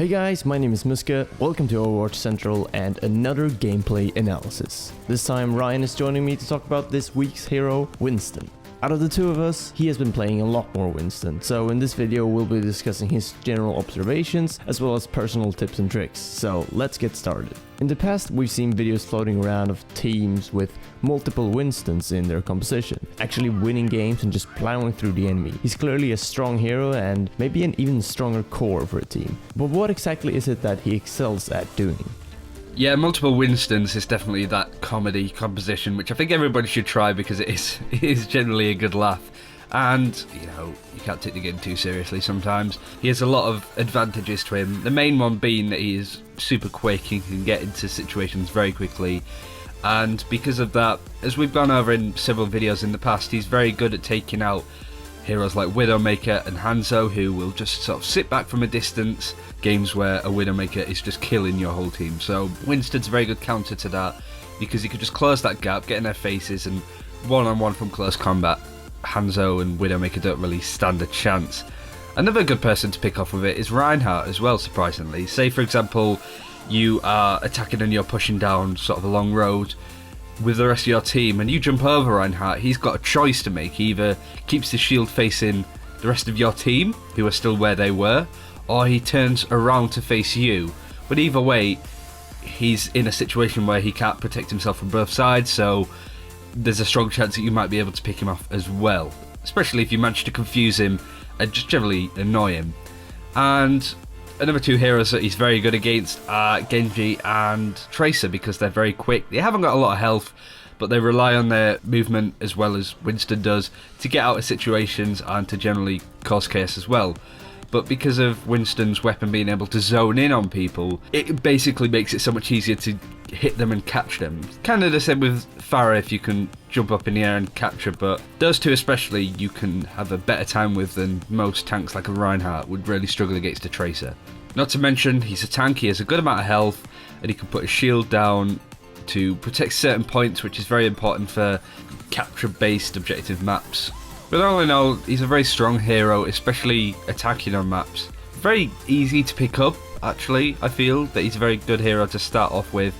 Hey guys, my name is Mysca, welcome to Overwatch Central and another gameplay analysis. This time Ryan is joining me to talk about this week's hero, Winston. Out of the two of us, he has been playing a lot more Winston, so in this video we'll be discussing his general observations as well as personal tips and tricks, so let's get started. In the past we've seen videos floating around of teams with multiple Winstons in their composition, actually winning games and just plowing through the enemy. He's clearly a strong hero and maybe an even stronger core for a team. But what exactly is it that he excels at doing? Yeah, multiple Winstons is definitely that comedy composition, which I think everybody should try because it is generally a good laugh. And, you know, you can't take the game too seriously sometimes. He has a lot of advantages to him. The main one being that he is super quick, he can get into situations very quickly. And because of that, as we've gone over in several videos in the past, he's very good at taking out heroes like Widowmaker and Hanzo, who will just sort of sit back from a distance, games where a Widowmaker is just killing your whole team. So Winston's a very good counter to that, because he could just close that gap, get in their faces, and one-on-one from close combat, Hanzo and Widowmaker don't really stand a chance. Another good person to pick off with it is Reinhardt as well, surprisingly. Say, for example, you are attacking and you're pushing down sort of a long road with the rest of your team, and you jump over Reinhardt. He's got a choice to make. He either keeps the shield facing the rest of your team, who are still where they were, or he turns around to face you. But either way, he's in a situation where he can't protect himself from both sides, so there's a strong chance that you might be able to pick him off as well, especially if you manage to confuse him and just generally annoy him. And another two heroes that he's very good against are Genji and Tracer, because they're very quick. They haven't got a lot of health, but they rely on their movement as well as Winston does to get out of situations and to generally cause chaos as well. But because of Winston's weapon being able to zone in on people, it basically makes it so much easier to hit them and catch them. Kind of the same with Pharah, if you can jump up in the air and catch her, but those two especially you can have a better time with than most tanks like a Reinhardt would really struggle against a Tracer. Not to mention, he's a tank, he has a good amount of health, and he can put a shield down to protect certain points, which is very important for capture-based objective maps. But all in all, he's a very strong hero, especially attacking on maps. Very easy to pick up, actually. I feel that he's a very good hero to start off with,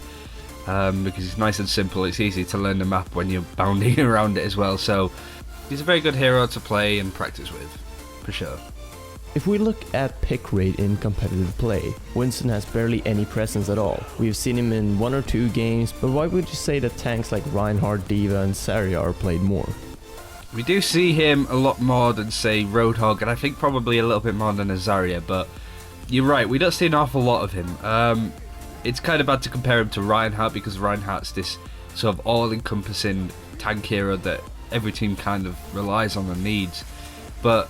because he's nice and simple. It's easy to learn the map when you're bounding around it as well, so he's a very good hero to play and practice with, for sure. If we look at pick rate in competitive play, Winston has barely any presence at all. We've seen him in one or two games, but why would you say that tanks like Reinhardt, Diva and Zarya are played more? We do see him a lot more than, say, Roadhog, and I think probably a little bit more than a Zarya, but you're right, we don't see an awful lot of him. It's kind of bad to compare him to Reinhardt, because Reinhardt's this sort of all-encompassing tank hero that every team kind of relies on and needs. But,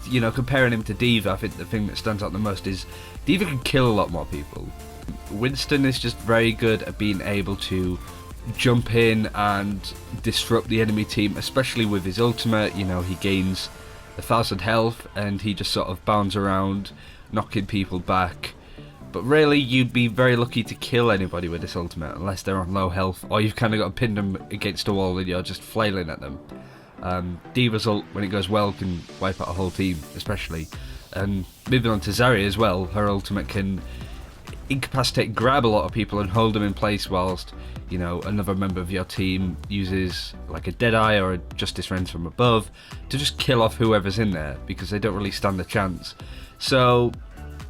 you know, comparing him to Diva, I think the thing that stands out the most is Diva can kill a lot more people. Winston is just very good at being able to jump in and disrupt the enemy team, especially with his ultimate. You know, he gains 1,000 health and he just sort of bounds around, knocking people back. But really, you'd be very lucky to kill anybody with this ultimate, unless they're on low health, or you've kind of got to pin them against a wall and you're just flailing at them. Diva's ult, when it goes well, can wipe out a whole team, especially. And moving on to Zarya as well, her ultimate can incapacitate, grab a lot of people and hold them in place whilst, you know, another member of your team uses like a Deadeye or a Justice Rains from above to just kill off whoever's in there, because they don't really stand a chance. So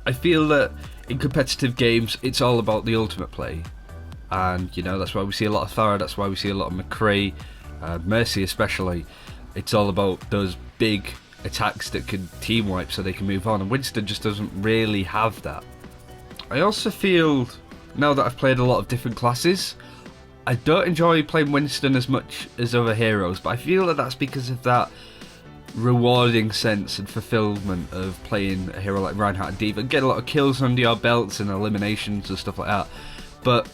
I feel that in competitive games it's all about the ultimate play, and you know, that's why we see a lot of Pharah, that's why we see a lot of McCree, Mercy especially. It's all about those big attacks that can team wipe so they can move on, and Winston just doesn't really have that. I also feel, now that I've played a lot of different classes, I don't enjoy playing Winston as much as other heroes, but I feel that that's because of that rewarding sense and fulfillment of playing a hero like Reinhardt and Diva. Get a lot of kills under your belts and eliminations and stuff like that, but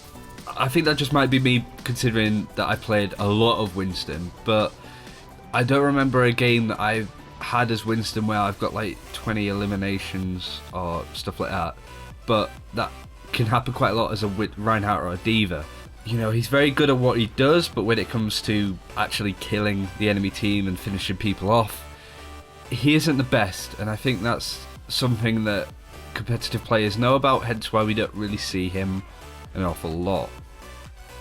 I think that just might be me considering that I played a lot of Winston, but I don't remember a game that I've had as Winston where I've got like 20 eliminations or stuff like that, but that can happen quite a lot as a Reinhardt or a Diva. You know, he's very good at what he does, but when it comes to actually killing the enemy team and finishing people off, he isn't the best, and I think that's something that competitive players know about, hence why we don't really see him an awful lot.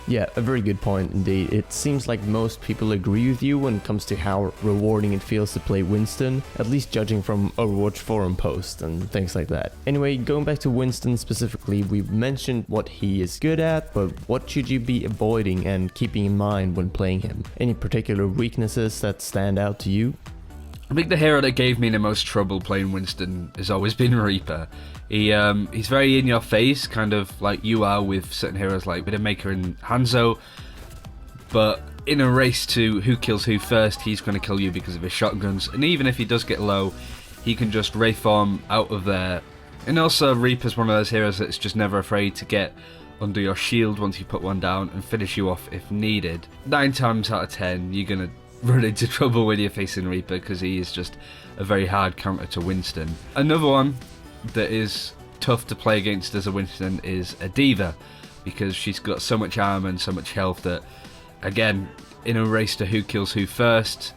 Yeah, a very good point indeed. It seems like most people agree with you when it comes to how rewarding it feels to play Winston, at least judging from Overwatch forum posts and things like that. Anyway, going back to Winston specifically, we've mentioned what he is good at, but what should you be avoiding and keeping in mind when playing him? Any particular weaknesses that stand out to you? I think the hero that gave me the most trouble playing Winston has always been Reaper. He's very in your face, kind of like you are with certain heroes like Widowmaker and Hanzo, but in a race to who kills who first, he's going to kill you because of his shotguns, and even if he does get low, he can just Rayform out of there. And also Reaper's one of those heroes that's just never afraid to get under your shield once you put one down and finish you off if needed. 9 times out of 10 you're going to run into trouble when you're facing Reaper because he is just a very hard counter to Winston. Another one that is tough to play against as a Winston is a Diva, because she's got so much armor and so much health that, again, in a race to who kills who first,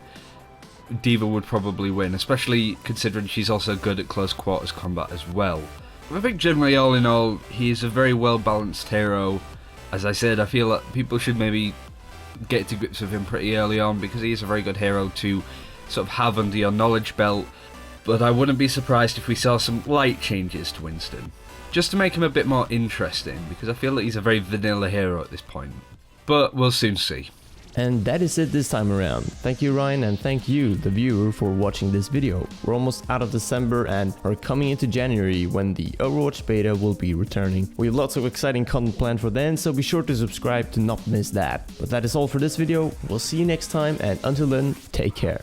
Diva would probably win, especially considering she's also good at close quarters combat as well. I think generally, all in all, he is a very well balanced hero. As I said, I feel that people should maybe get to grips with him pretty early on, because he is a very good hero to sort of have under your knowledge belt. But I wouldn't be surprised if we saw some light changes to Winston, just to make him a bit more interesting, because I feel that he's a very vanilla hero at this point. But we'll soon see. And that is it this time around. Thank you, Ryan, and thank you, the viewer, for watching this video. We're almost out of December and are coming into January, when the Overwatch beta will be returning. We have lots of exciting content planned for then, so be sure to subscribe to not miss that. But that is all for this video. We'll see you next time, and until then, take care.